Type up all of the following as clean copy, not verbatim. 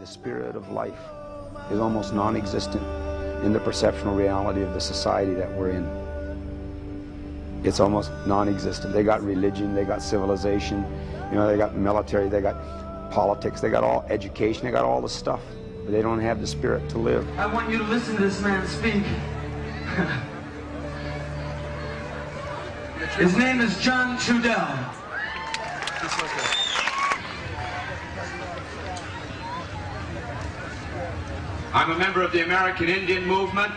the spirit of life is almost non-existent in the perceptual reality of the society that we're in. It's almost non-existent. They got religion, they got civilization, you know, they got military, they got politics, they got all education, they got all the stuff, but they don't have the spirit to live. I want you to listen to this man speak. His name is John Trudell. I'm a member of the American Indian movement,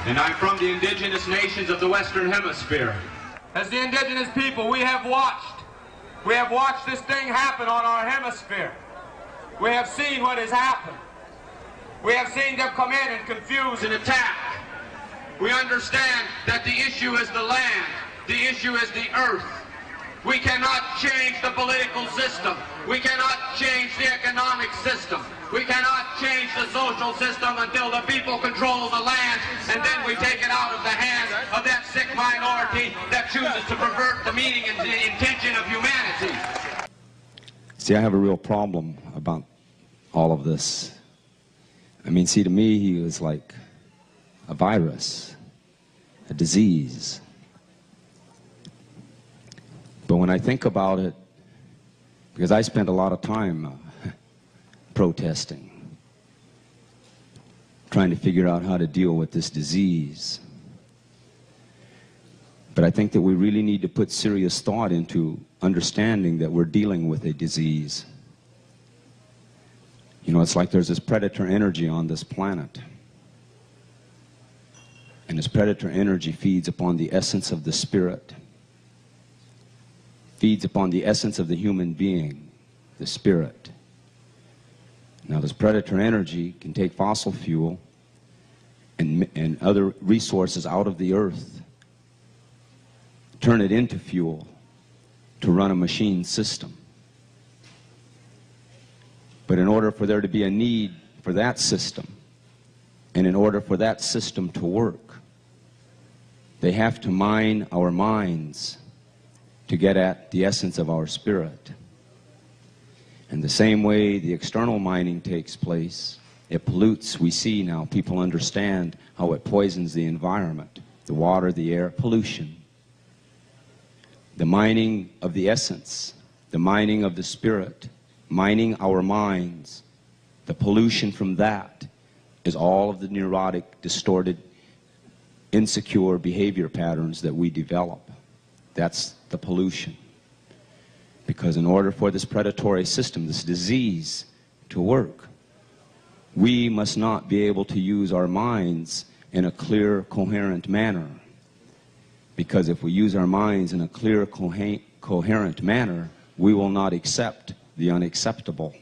and I'm from the indigenous nations of the Western Hemisphere. As the indigenous people, we have watched this thing happen on our hemisphere. We have seen what has happened. We have seen them come in and confuse and attack. We understand that the issue is the land, the issue is the earth. We cannot change the political system. We cannot change the economic system. We cannot change the social system until the people control the land, and then we take it out of the hands of that sick minority that chooses to pervert the meaning and the intention of humanity. See, I have a real problem about all of this. I mean, see, to me, he was like a virus, a disease. But when I think about it, because I spent a lot of time protesting, trying to figure out how to deal with this disease. But I think that we really need to put serious thought into understanding that we're dealing with a disease. You know, it's like there's this predator energy on this planet. And this predator energy feeds upon the essence of the spirit, feeds upon the essence of the human being, the spirit. Now, this predator energy can take fossil fuel and other resources out of the earth, turn it into fuel to run a machine system. But in order for there to be a need for that system, and in order for that system to work, they have to mine our minds to get at the essence of our spirit. And the same way the external mining takes place, it pollutes. We see now, people understand how it poisons the environment, the water, the air, pollution. The mining of the essence, the mining of the spirit, mining our minds, the pollution from that is all of the neurotic, distorted, insecure behavior patterns that we develop. That's the pollution. Because in order for this predatory system, this disease, to work, we must not be able to use our minds in a clear, coherent manner. Because if we use our minds in a clear, coherent manner, we will not accept the unacceptable.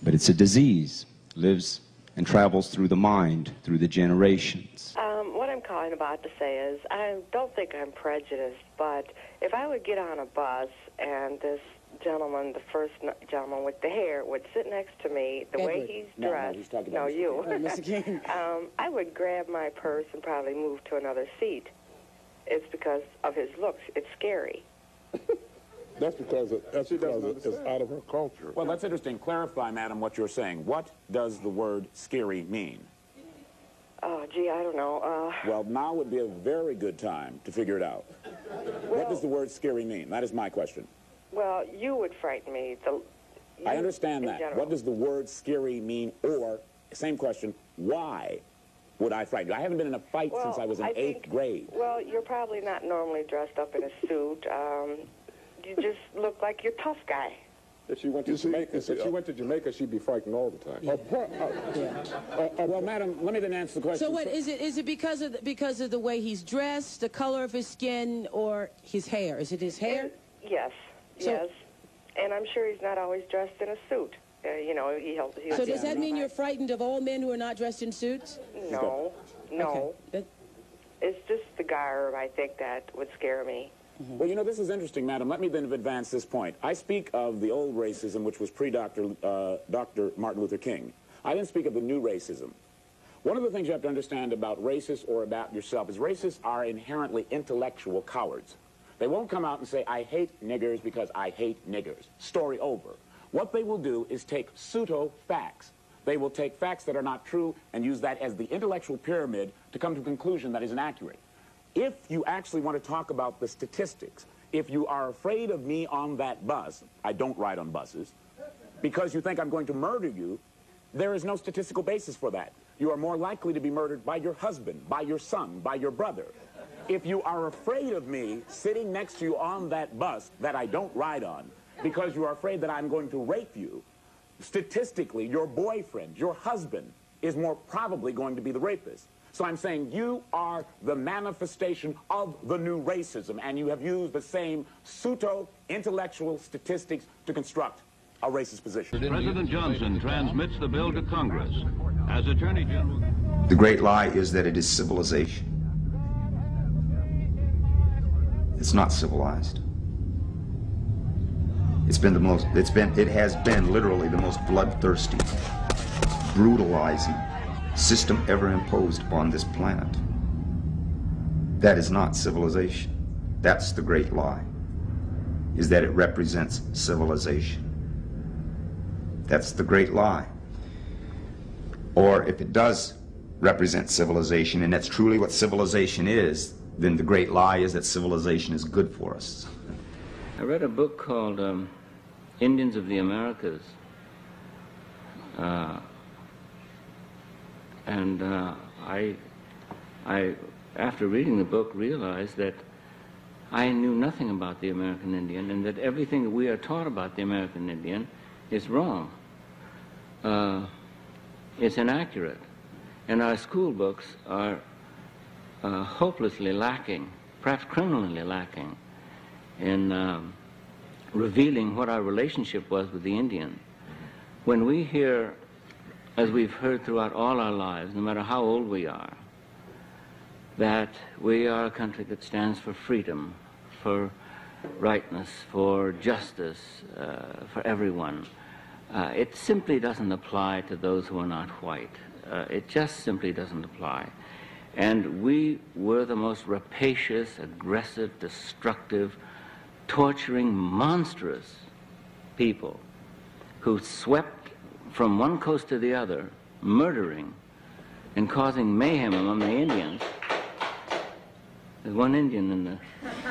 But it's a disease, lives and travels through the mind, through the generations. What I'm calling about to say is, I don't think I'm prejudiced, but if I would get on a bus and this gentleman, the first gentleman with the hair, would sit next to me, the way he's dressed, no, you, Mr. King. I would grab my purse and probably move to another seat. It's because of his looks. It's scary. That's because it's out of her culture. Well, that's interesting. Clarify, madam, what you're saying. What does the word scary mean? Oh, gee, I don't know. Well, now would be a very good time to figure it out. What does the word scary mean? That is my question. Well, you would frighten me. I understand that. General. What does the word scary mean? Or, same question, why would I frighten you? I haven't been in a fight since I was in 8th grade. Well, you're probably not normally dressed up in a suit. You just look like you're a tough guy. If she went to Jamaica, she'd be frightened all the time. Yeah. Well, madam, let me then answer the question. So what is it? Is it because of the way he's dressed, the color of his skin, or his hair? Is it his hair? Yes. Yes. And I'm sure he's not always dressed in a suit. You know, he'll so does that mean you're frightened of all men who are not dressed in suits? No. No. Okay. It's just the garb, I think, that would scare me. Well, you know, this is interesting, madam. Let me then advance this point. I speak of the old racism, which was pre-Dr. Martin Luther King. I then speak of the new racism. One of the things you have to understand about racists or about yourself is racists are inherently intellectual cowards. They won't come out and say, I hate niggers because I hate niggers. Story over. What they will do is take pseudo-facts. They will take facts that are not true and use that as the intellectual pyramid to come to a conclusion that is inaccurate. If you actually want to talk about the statistics, if you are afraid of me on that bus, I don't ride on buses, because you think I'm going to murder you, there is no statistical basis for that. You are more likely to be murdered by your husband, by your son, by your brother. If you are afraid of me sitting next to you on that bus that I don't ride on, because you are afraid that I'm going to rape you, statistically, your boyfriend, your husband, is more probably going to be the rapist. So I'm saying you are the manifestation of the new racism, and you have used the same pseudo-intellectual statistics to construct a racist position. President Johnson transmits the bill to Congress. As Attorney General, The great lie is that it is civilization. It's not civilized. It has been literally the most bloodthirsty, brutalizing system ever imposed upon this planet. That is not civilization. That's the great lie, is that it represents civilization. That's the great lie. Or if it does represent civilization, and that's truly what civilization is, then the great lie is that civilization is good for us. I read a book called Indians of the Americas, and I, after reading the book, realized that I knew nothing about the American Indian, and that everything that we are taught about the American Indian is wrong. It's inaccurate. And our school books are hopelessly lacking, perhaps criminally lacking, in revealing what our relationship was with the Indian. When we hear, as we've heard throughout all our lives, no matter how old we are, that we are a country that stands for freedom, for rightness, for justice, for everyone, it simply doesn't apply to those who are not white. It just simply doesn't apply. And we were the most rapacious, aggressive, destructive, torturing, monstrous people who swept from one coast to the other, murdering and causing mayhem among the Indians. There's one Indian in the...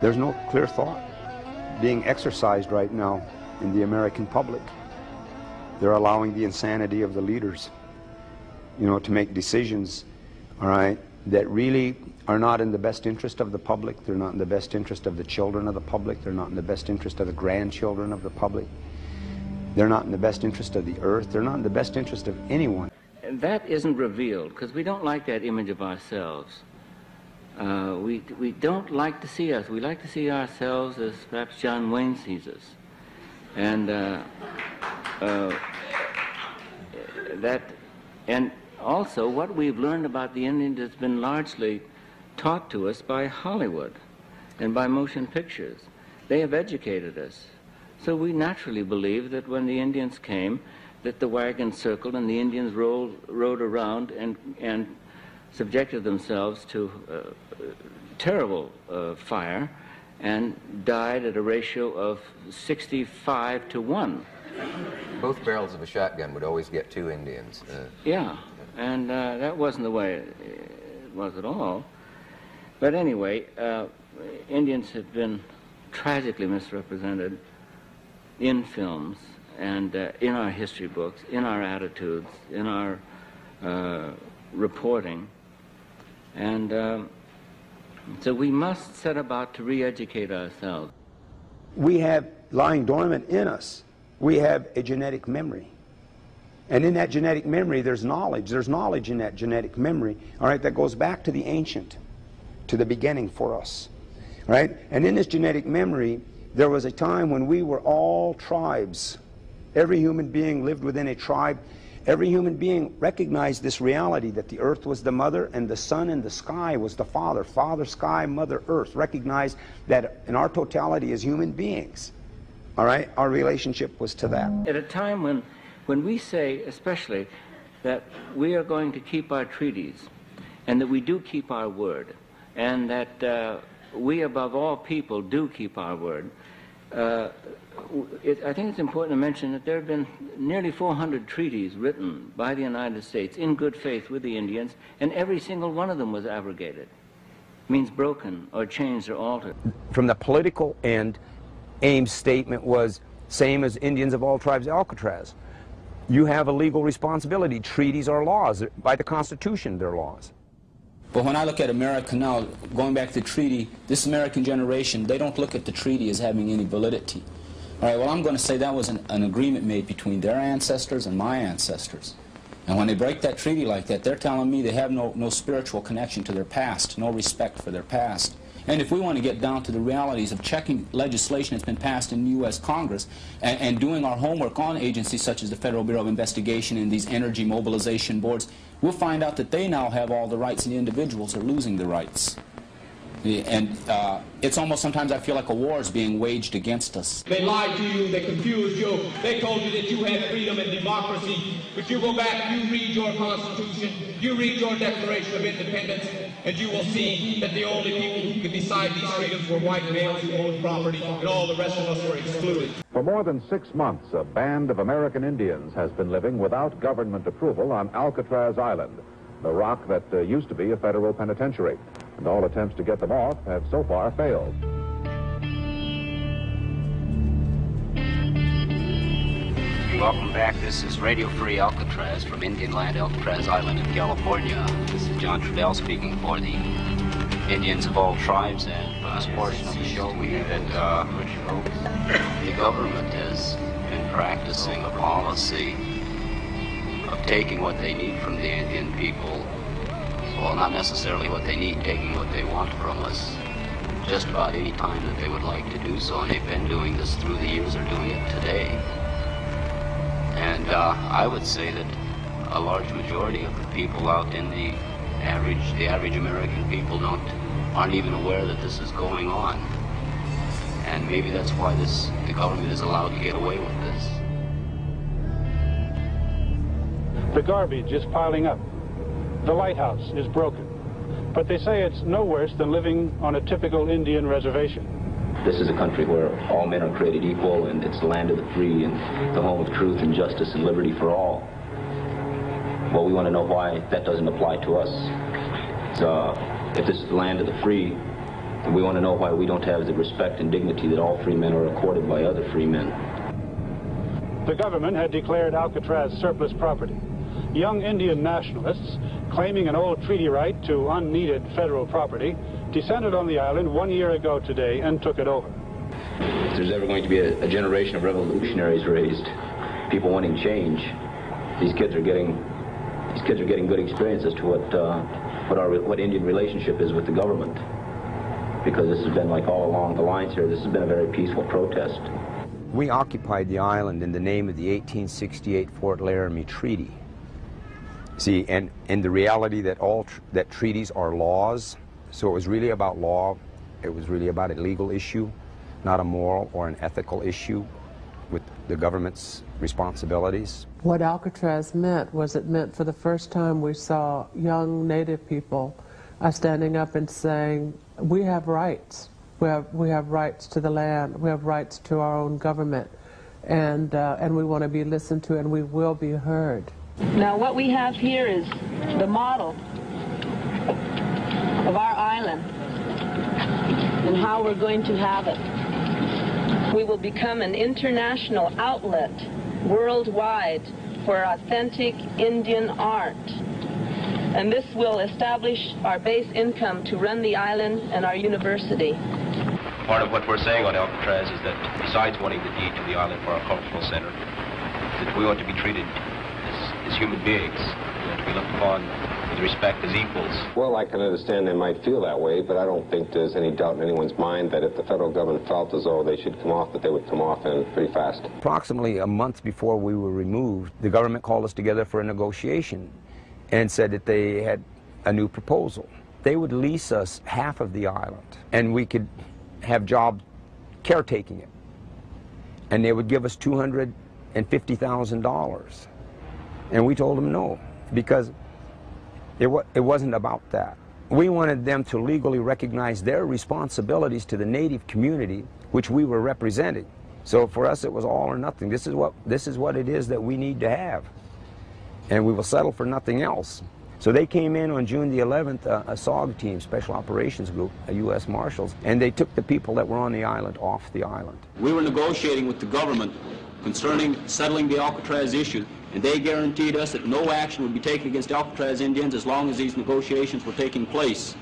There's no clear thought being exercised right now in the American public. They're allowing the insanity of the leaders, to make decisions, all right, that really are not in the best interest of the public. They're not in the best interest of the children of the public. They're not in the best interest of the grandchildren of the public. They're not in the best interest of the earth. They're not in the best interest of anyone. And that isn't revealed, because we don't like that image of ourselves. We don't like to see us. We like to see ourselves as perhaps John Wayne sees us. And and also what we've learned about the Indians has been largely taught to us by Hollywood and by motion pictures. They have educated us. So we naturally believe that when the Indians came, that the wagons circled and the Indians rode around and subjected themselves to terrible fire and died at a ratio of 65 to 1. Both barrels of a shotgun would always get 2 Indians. Yeah, and that wasn't the way it was at all. But anyway, Indians have been tragically misrepresented in films and in our history books, in our attitudes, in our reporting. And so we must set about to re-educate ourselves. We have lying dormant in us, we have a genetic memory. And in that genetic memory, there's knowledge. There's knowledge in that genetic memory, all right, that goes back to the ancient, to the beginning for us, right? And in this genetic memory, there was a time when we were all tribes. Every human being lived within a tribe. Every human being recognized this reality that the earth was the mother and the sun and the sky was the father. Father, sky, mother, earth. Recognized that in our totality as human beings, all right, our relationship was to that. At a time when we say, especially, that we are going to keep our treaties and that we do keep our word and that we, above all people, do keep our word, I think it's important to mention that there have been nearly 400 treaties written by the United States in good faith with the Indians, and every single one of them was abrogated. Means broken or changed or altered. From the political end, Ames' statement was same as Indians of all tribes, Alcatraz. You have a legal responsibility. Treaties are laws. By the Constitution, they're laws. But when I look at America now, going back to the treaty, this American generation, they don't look at the treaty as having any validity. All right, well, I'm going to say that was an agreement made between their ancestors and my ancestors. And when they break that treaty like that, they're telling me they have no spiritual connection to their past, no respect for their past. And if we want to get down to the realities of checking legislation that's been passed in the U.S. Congress and doing our homework on agencies such as the Federal Bureau of Investigation and these energy mobilization boards, we'll find out that they now have all the rights and the individuals are losing the rights. And it's almost sometimes I feel like a war is being waged against us. They lied to you, they confused you, they told you that you had freedom and democracy, but you go back, you read your Constitution, you read your Declaration of Independence, and you will see that the only people who could decide these freedoms were white males who owned property, and all the rest of us were excluded. For more than 6 months, a band of American Indians has been living without government approval on Alcatraz Island, the rock that used to be a federal penitentiary. And all attempts to get them off have so far failed. Welcome back. This is Radio Free Alcatraz from Indian Land, Alcatraz Island in California. This is John Trudell speaking for the Indians of all tribes, and for this portion of the show we hear that the government has been practicing a policy of taking what they need from the Indian people. Well, not necessarily what they need, taking what they want from us just about any time that they would like to do so, and they've been doing this through the years, are doing it today. And I would say that a large majority of the people out in the average American people aren't even aware that this is going on. And maybe that's why the government is allowed to get away with this. The garbage is piling up. The lighthouse is broken. But they say it's no worse than living on a typical Indian reservation. This is a country where all men are created equal, and it's the land of the free and the home of truth and justice and liberty for all. Well, we want to know why that doesn't apply to us. So, if this is the land of the free, then we want to know why we don't have the respect and dignity that all free men are accorded by other free men. The government had declared Alcatraz surplus property. Young Indian nationalists, claiming an old treaty right to unneeded federal property, descended on the island 1 year ago today and took it over. If there's ever going to be a generation of revolutionaries raised, people wanting change, these kids are getting good experience as to what Indian relationship is with the government. Because this has been, like all along the lines here, this has been a very peaceful protest. We occupied the island in the name of the 1868 Fort Laramie Treaty. See, and the reality that that treaties are laws, so it was really about law, it was really about a legal issue, not a moral or an ethical issue with the government's responsibilities. What Alcatraz meant was it meant for the first time we saw young Native people standing up and saying, we have rights. We have rights to the land, we have rights to our own government, and we want to be listened to, and we will be heard. Now what we have here is the model of our island and how we're going to have it. We will become an international outlet worldwide for authentic Indian art. And this will establish our base income to run the island and our university. Part of what we're saying on Alcatraz is that besides wanting the deed to the island for our cultural center, that we want to be treated as human beings, to be looked upon with respect as equals. Well, I can understand they might feel that way, but I don't think there's any doubt in anyone's mind that if the federal government felt as though they should come off, that they would come off and pretty fast. Approximately a month before we were removed, the government called us together for a negotiation and said that they had a new proposal. They would lease us half of the island, and we could have jobs caretaking it. And they would give us $250,000. And we told them no, because it wasn't about that. We wanted them to legally recognize their responsibilities to the Native community which we were representing. So for us, it was all or nothing. This is what it is that we need to have, and we will settle for nothing else. So they came in on June the 11th, a SOG team, Special Operations Group, a U.S. Marshals, and they took the people that were on the island off the island. We were negotiating with the government concerning settling the Alcatraz issue, and they guaranteed us that no action would be taken against Alcatraz Indians as long as these negotiations were taking place.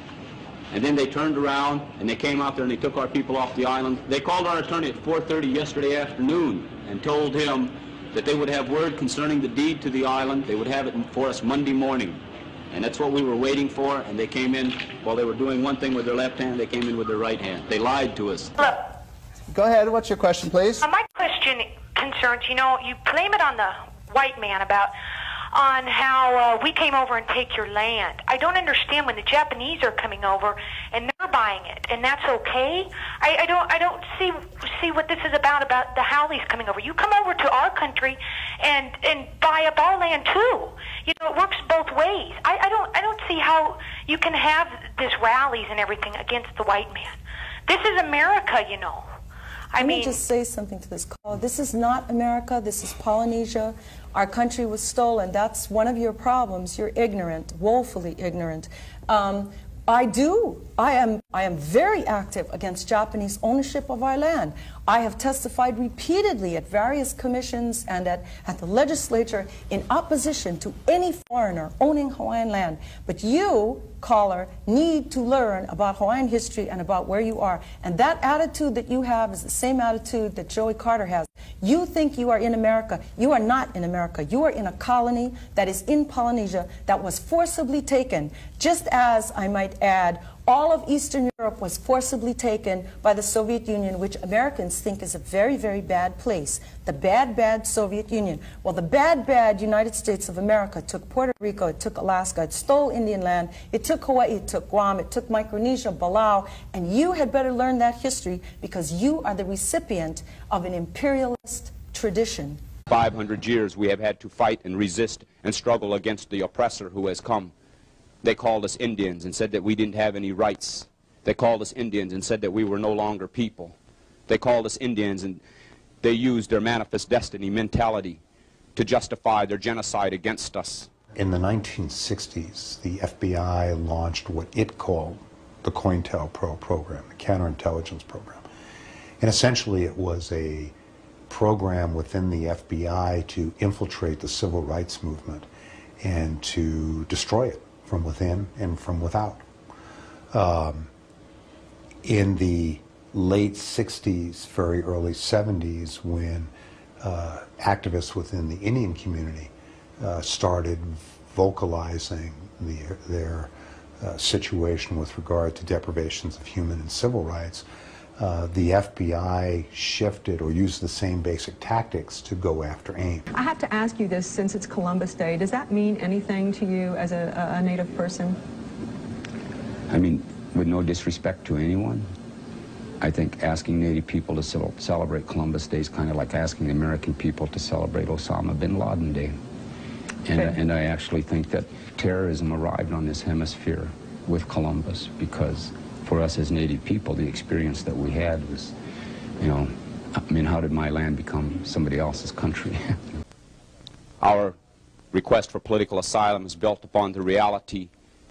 And then they turned around and they came out there and they took our people off the island. They called our attorney at 4:30 yesterday afternoon and told him that they would have word concerning the deed to the island. They would have it for us Monday morning. And that's what we were waiting for, and they came in while they were doing one thing with their left hand, they came in with their right hand. They lied to us. Hello. Go ahead, what's your question, please? My question concerns, you know, you blame it on the white man on how we came over and take your land. I don't understand when the Japanese are coming over and they're buying it, and that's okay. I don't see what this is about the Howleys coming over. You come over to our country and buy up our land too. You know, it works both ways. I don't see how you can have this rallies and everything against the white man. This is America, you know. Let me just say something to this caller. This is not America. This is Polynesia. Our country was stolen. That's one of your problems. You're ignorant, woefully ignorant. I am very active against Japanese ownership of our land. I have testified repeatedly at various commissions and at the legislature in opposition to any foreigner owning Hawaiian land. But you, caller, need to learn about Hawaiian history and about where you are. And that attitude that you have is the same attitude that Joey Carter has. You think you are in America. You are not in America. You are in a colony that is in Polynesia that was forcibly taken, just as, I might add, all of Eastern Europe was forcibly taken by the Soviet Union, which Americans think is a very, very bad place. The bad, bad Soviet Union. Well, the bad, bad United States of America took Puerto Rico, it took Alaska, it stole Indian land, it took Hawaii, it took Guam, it took Micronesia, Palau, and you had better learn that history because you are the recipient of an imperialist tradition. 500 years we have had to fight and resist and struggle against the oppressor who has come. They called us Indians and said that we didn't have any rights. They called us Indians and said that we were no longer people. They called us Indians and they used their manifest destiny mentality to justify their genocide against us. In the 1960s, the FBI launched what it called the COINTELPRO program, the counterintelligence program. And essentially it was a program within the FBI to infiltrate the civil rights movement and to destroy it from within and from without. In the late 60s, very early 70s, when activists within the Indian community started vocalizing their situation with regard to deprivations of human and civil rights, the FBI shifted or used the same basic tactics to go after AIM. I have to ask you this, since it's Columbus Day, does that mean anything to you as a Native person? I mean, with no disrespect to anyone, I think asking Native people to celebrate Columbus Day is kind of like asking the American people to celebrate Osama bin Laden Day. And I actually think that terrorism arrived on this hemisphere with Columbus because for us as Native people, the experience that we had was, you know, I mean, how did my land become somebody else's country? Our request for political asylum is built upon the reality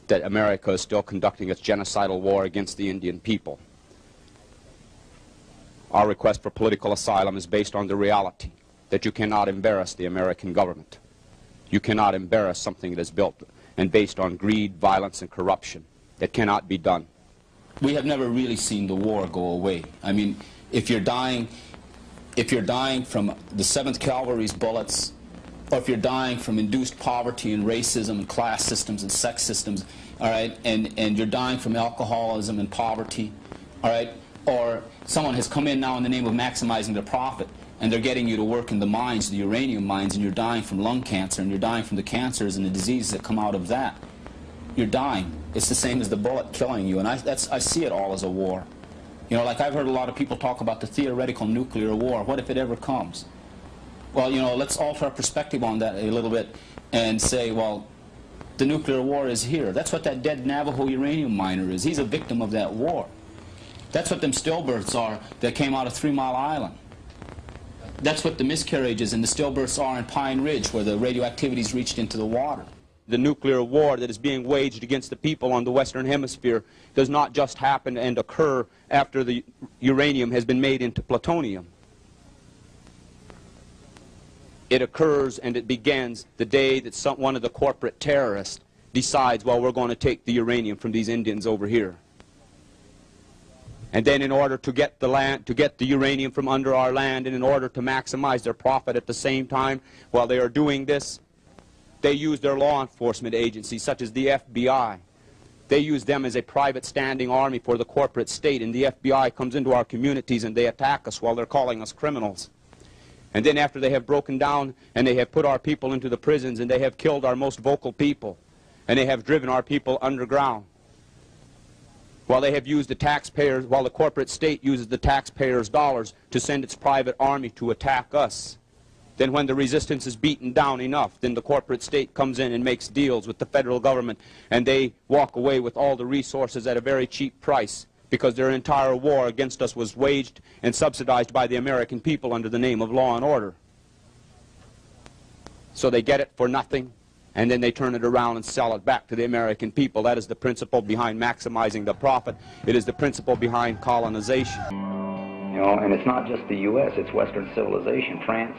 that America is still conducting its genocidal war against the Indian people. Our request for political asylum is based on the reality that you cannot embarrass the American government. You cannot embarrass something that is built and based on greed, violence, and corruption. That cannot be done. We have never really seen the war go away. I mean, if you're dying from the 7th Cavalry's bullets, or if you're dying from induced poverty and racism and class systems and sex systems, all right, and you're dying from alcoholism and poverty, all right, or someone has come in now in the name of maximizing their profit, and they're getting you to work in the mines, the uranium mines, and you're dying from lung cancer, and you're dying from the cancers and the diseases that come out of that. You're dying. It's the same as the bullet killing you, and I see it all as a war. You know, like I've heard a lot of people talk about the theoretical nuclear war. What if it ever comes? Well, you know, let's alter our perspective on that a little bit and say, well, the nuclear war is here. That's what that dead Navajo uranium miner is. He's a victim of that war. That's what them stillbirths are that came out of 3 Mile Island. That's what the miscarriages and the stillbirths are in Pine Ridge, where the radioactivity's reached into the water. The nuclear war that is being waged against the people on the Western Hemisphere does not just happen and occur after the uranium has been made into plutonium. It occurs and it begins the day that one of the corporate terrorists decides, well, we're going to take the uranium from these Indians over here. And then in order to get the land, to get the uranium from under our land, and in order to maximize their profit at the same time, while they are doing this, they use their law enforcement agencies, such as the FBI. They use them as a private standing army for the corporate state, and the FBI comes into our communities and they attack us while they're calling us criminals. And then after they have broken down and they have put our people into the prisons and they have killed our most vocal people, and they have driven our people underground, while they have used the taxpayers, while the corporate state uses the taxpayers' dollars to send its private army to attack us, then when the resistance is beaten down enough, then the corporate state comes in and makes deals with the federal government, and they walk away with all the resources at a very cheap price, because their entire war against us was waged and subsidized by the American people under the name of law and order. So they get it for nothing, and then they turn it around and sell it back to the American people. That is the principle behind maximizing the profit. It is the principle behind colonization. You know, and it's not just the U.S., it's Western civilization. France,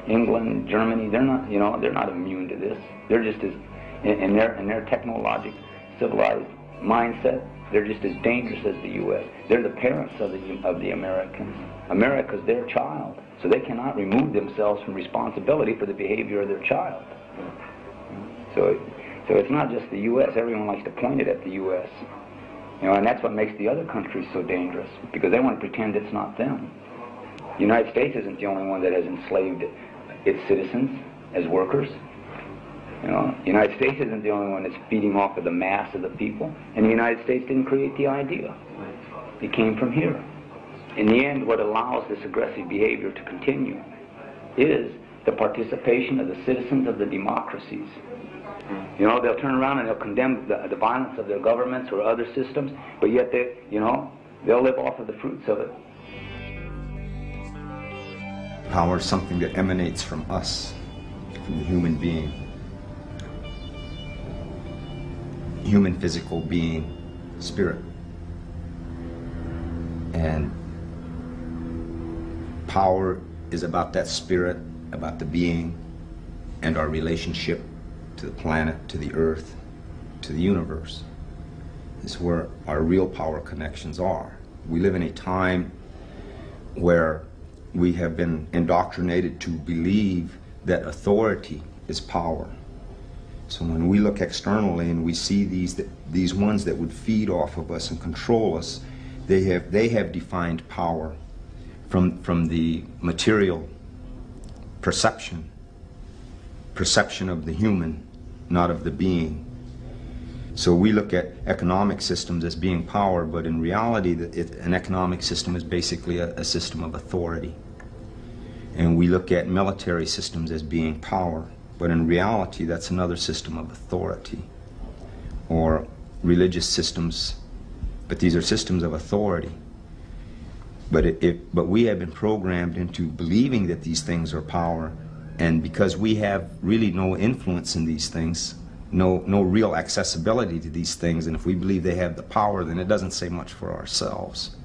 England, Germany, they're not, you know, they're not immune to this. They're just as, in their technologic, civilized mindset, they're just as dangerous as the U.S. They're the parents of the Americans. America's their child, so they cannot remove themselves from responsibility for the behavior of their child. So it's not just the U.S. Everyone likes to point it at the U.S. You know, and that's what makes the other countries so dangerous, because they want to pretend it's not them. The United States isn't the only one that has enslaved its citizens as workers. You know, the United States isn't the only one that's feeding off of the mass of the people, and the United States didn't create the idea. It came from here. In the end, what allows this aggressive behavior to continue is the participation of the citizens of the democracies. You know, they'll turn around and they'll condemn the violence of their governments or other systems, but yet they, you know, they'll live off of the fruits of it. Power is something that emanates from us, from the human being. Human physical being, spirit. And power is about that spirit, about the being, and our relationship to the planet, to the earth, to the universe. Is where our real power connections are. We live in a time where we have been indoctrinated to believe that authority is power. So when we look externally and we see these ones that would feed off of us and control us, they have defined power from the material perception of the human, not of the being. So we look at economic systems as being power, but in reality an economic system is basically a system of authority. And we look at military systems as being power, but in reality that's another system of authority. Or religious systems, but these are systems of authority. But we have been programmed into believing that these things are power, and because we have really no influence in these things, no real accessibility to these things, and if we believe they have the power, then it doesn't say much for ourselves.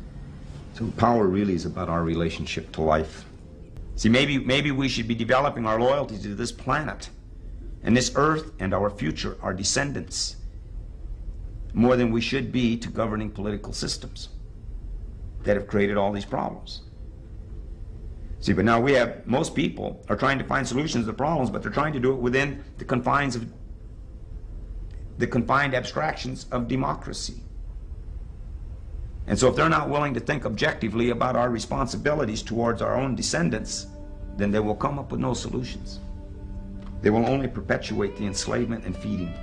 So power really is about our relationship to life. See, maybe we should be developing our loyalty to this planet and this earth and our future, our descendants, more than we should be to governing political systems that have created all these problems. See, but now most people are trying to find solutions to the problems, but they're trying to do it within the confines of the confined abstractions of democracy. And so if they're not willing to think objectively about our responsibilities towards our own descendants, then they will come up with no solutions. They will only perpetuate the enslavement and feeding.